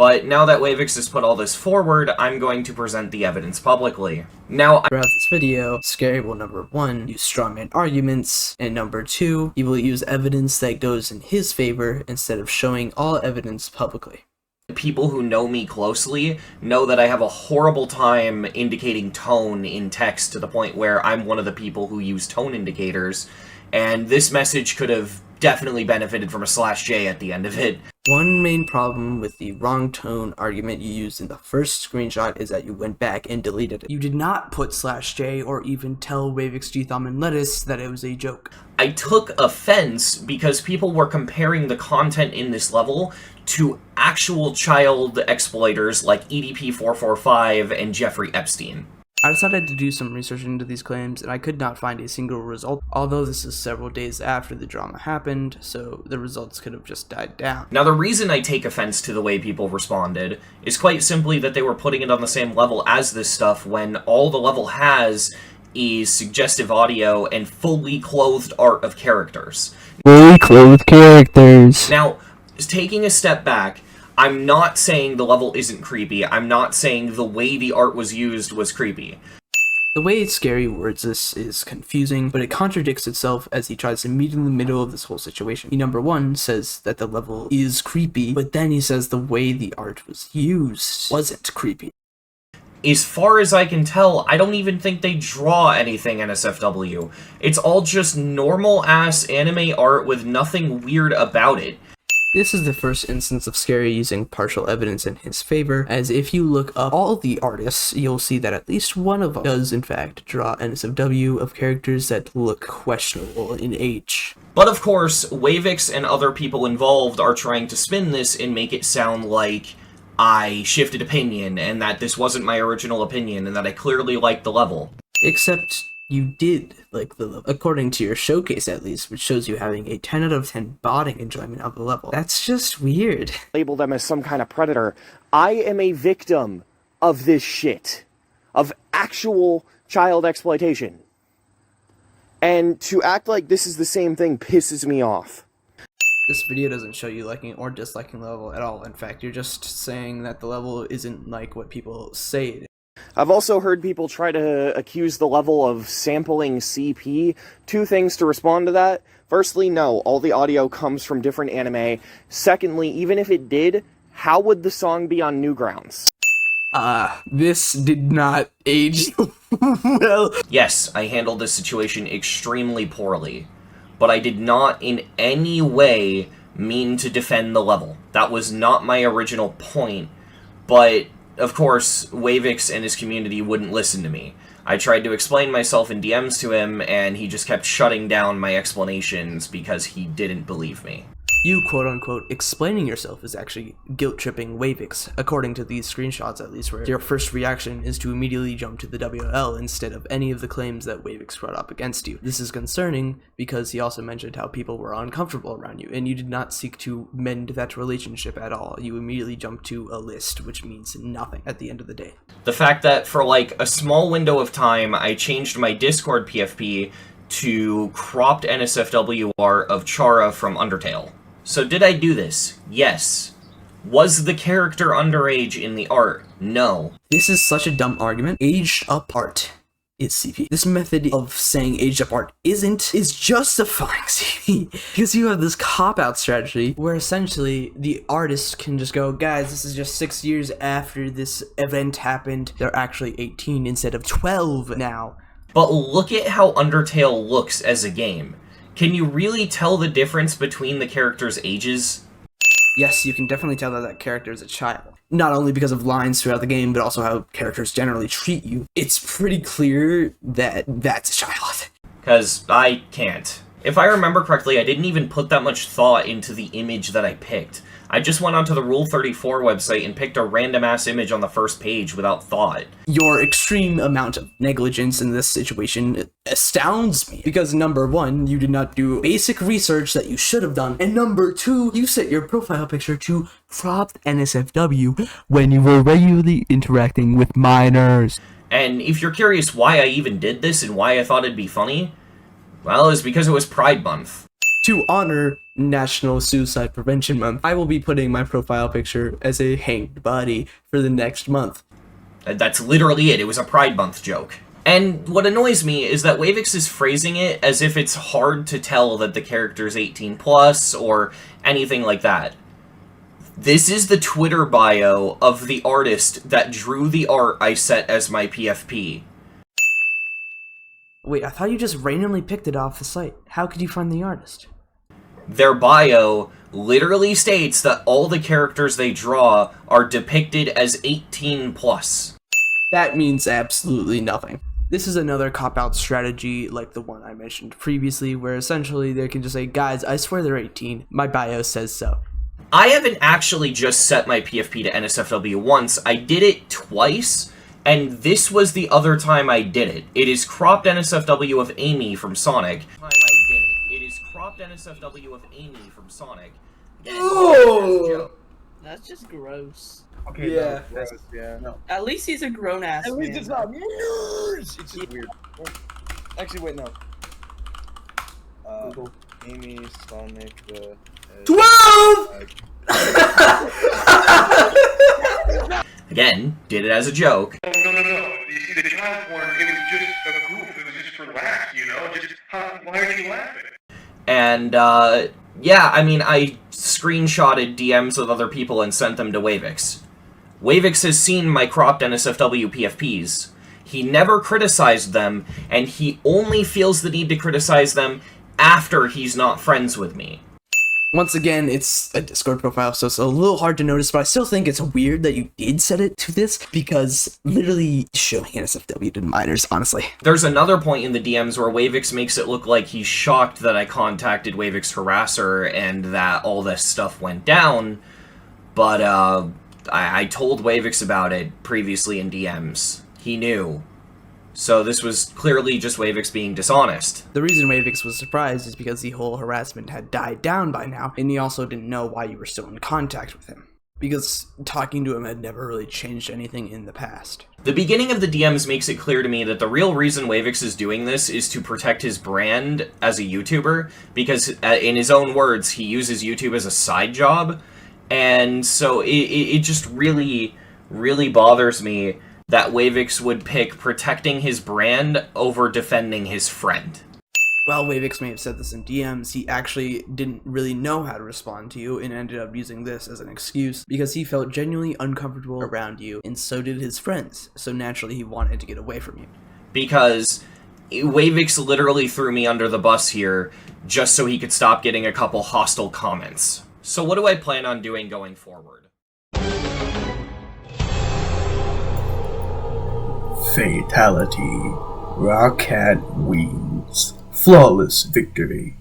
But now that Wavix has put all this forward, I'm going to present the evidence publicly. Now, throughout this video, Scary will number 1, use strawman arguments, and number 2, he will use evidence that goes in his favor instead of showing all evidence publicly. People who know me closely know that I have a horrible time indicating tone in text to the point where I'm one of the people who use tone indicators, and this message could have definitely benefited from a /J at the end of it. One main problem with the wrong tone argument you used in the first screenshot is that you went back and deleted it. You did not put /J or even tell Wavix, Gthom, and Lettuce that it was a joke. I took offense because people were comparing the content in this level to actual child exploiters like EDP445 and Jeffrey Epstein. I decided to do some research into these claims, and I could not find a single result, although this is several days after the drama happened, so the results could have just died down. Now, the reason I take offense to the way people responded is quite simply that they were putting it on the same level as this stuff when all the level has is suggestive audio and fully clothed art of characters. Fully clothed characters! Now, taking a step back, I'm not saying the level isn't creepy. I'm not saying the way the art was used was creepy. The way Scary words this is confusing, but it contradicts itself as he tries to meet in the middle of this whole situation. He, number 1, says that the level is creepy, but then he says the way the art was used wasn't creepy. As far as I can tell, I don't even think they draw anything NSFW. It's all just normal-ass anime art with nothing weird about it. This is the first instance of Scary using partial evidence in his favor, as if you look up all the artists, you'll see that at least one of them does in fact draw NSFW of characters that look questionable in age. But of course, Wavix and other people involved are trying to spin this and make it sound like I shifted opinion, and that this wasn't my original opinion, and that I clearly liked the level. Except you did like the level, according to your showcase at least, which shows you having a 10 out of 10 botting enjoyment of the level. That's just weird. Label them as some kind of predator. I am a victim of this shit. Of actual child exploitation. And to act like this is the same thing pisses me off. This video doesn't show you liking or disliking the level at all. In fact, you're just saying that the level isn't like what people say it is. I've also heard people try to accuse the level of sampling CP. 2 things to respond to that. Firstly, no, all the audio comes from different anime. Secondly, even if it did, how would the song be on Newgrounds? This did not age well. Yes, I handled this situation extremely poorly, but I did not in any way mean to defend the level. That was not my original point, but of course, Wavix and his community wouldn't listen to me. I tried to explain myself in DMs to him, and he just kept shutting down my explanations because he didn't believe me. You, quote-unquote, explaining yourself is actually guilt-tripping Wavix, according to these screenshots at least, where your first reaction is to immediately jump to the WL instead of any of the claims that Wavix brought up against you. This is concerning because he also mentioned how people were uncomfortable around you, and you did not seek to mend that relationship at all. You immediately jumped to a list, which means nothing at the end of the day. The fact that for like a small window of time, I changed my Discord PFP to cropped NSFW art of Chara from Undertale. So did I do this? Yes. Was the character underage in the art? No. This is such a dumb argument. Aged up art is CP. This method of saying aged up art is justifying CP. Because you have this cop-out strategy where essentially the artist can just go, guys, this is just 6 years after this event happened. They're actually 18 instead of 12 now. But look at how Undertale looks as a game. Can you really tell the difference between the characters' ages? Yes, you can definitely tell that that character is a child. Not only because of lines throughout the game, but also how characters generally treat you. It's pretty clear that that's a child. Because I can't. If I remember correctly, I didn't even put that much thought into the image that I picked. I just went onto the Rule 34 website and picked a random-ass image on the first page without thought. Your extreme amount of negligence in this situation astounds me. Because number 1, you did not do basic research that you should have done. And number 2, you set your profile picture to cropped NSFW when you were regularly interacting with minors. And if you're curious why I even did this and why I thought it'd be funny, well, it's because it was Pride Month. To honor National Suicide Prevention Month, I will be putting my profile picture as a hanged body for the next month. That's literally it. It was a Pride Month joke. And what annoys me is that Wavix is phrasing it as if it's hard to tell that the character's 18 plus or anything like that. This is the Twitter bio of the artist that drew the art I set as my PFP. Wait, I thought you just randomly picked it off the site. How could you find the artist? Their bio literally states that all the characters they draw are depicted as 18 plus. That means absolutely nothing. This is another cop-out strategy like the one I mentioned previously, where essentially they can just say, guys, I swear they're 18, my bio says so. I haven't actually just set my PFP to NSFW once, I did it twice, and this was the other time I did it. It is cropped NSFW of Amy from Sonic. It is cropped NSFW of Amy from Sonic. Oh! That's just gross. Okay, Yeah. no, gross, yeah. No. At least he's a grown ass At man. least it's not nerds! It's just weird. Actually, wait, no. Amy, Sonic, the... 12! Again, did it as a joke. No. You see, the child porn, it was just a goof. It was just for laughs, you know? Just, why are you laughing? And, yeah, I mean, I screenshotted DMs with other people and sent them to Wavix. Wavix has seen my cropped NSFW PFPs. He never criticized them, and he only feels the need to criticize them after he's not friends with me. Once again, it's a Discord profile, so it's a little hard to notice, but I still think it's weird that you did set it to this, because literally showing NSFW to minors, honestly. There's another point in the DMs where Wavix makes it look like he's shocked that I contacted Wavix Harasser and that all this stuff went down, but I told Wavix about it previously in DMs. He knew. So this was clearly just Wavix being dishonest. The reason Wavix was surprised is because the whole harassment had died down by now, and he also didn't know why you were still in contact with him, because talking to him had never really changed anything in the past. The beginning of the DMs makes it clear to me that the real reason Wavix is doing this is to protect his brand as a YouTuber, because in his own words, he uses YouTube as a side job, and so it just really, really bothers me that Wavix would pick protecting his brand over defending his friend. While Wavix may have said this in DMs, he actually didn't really know how to respond to you and ended up using this as an excuse because he felt genuinely uncomfortable around you, and so did his friends, so naturally he wanted to get away from you. Because Wavix literally threw me under the bus here just so he could stop getting a couple hostile comments. So what do I plan on doing going forward? Fatality. Rockcat wins. Flawless victory.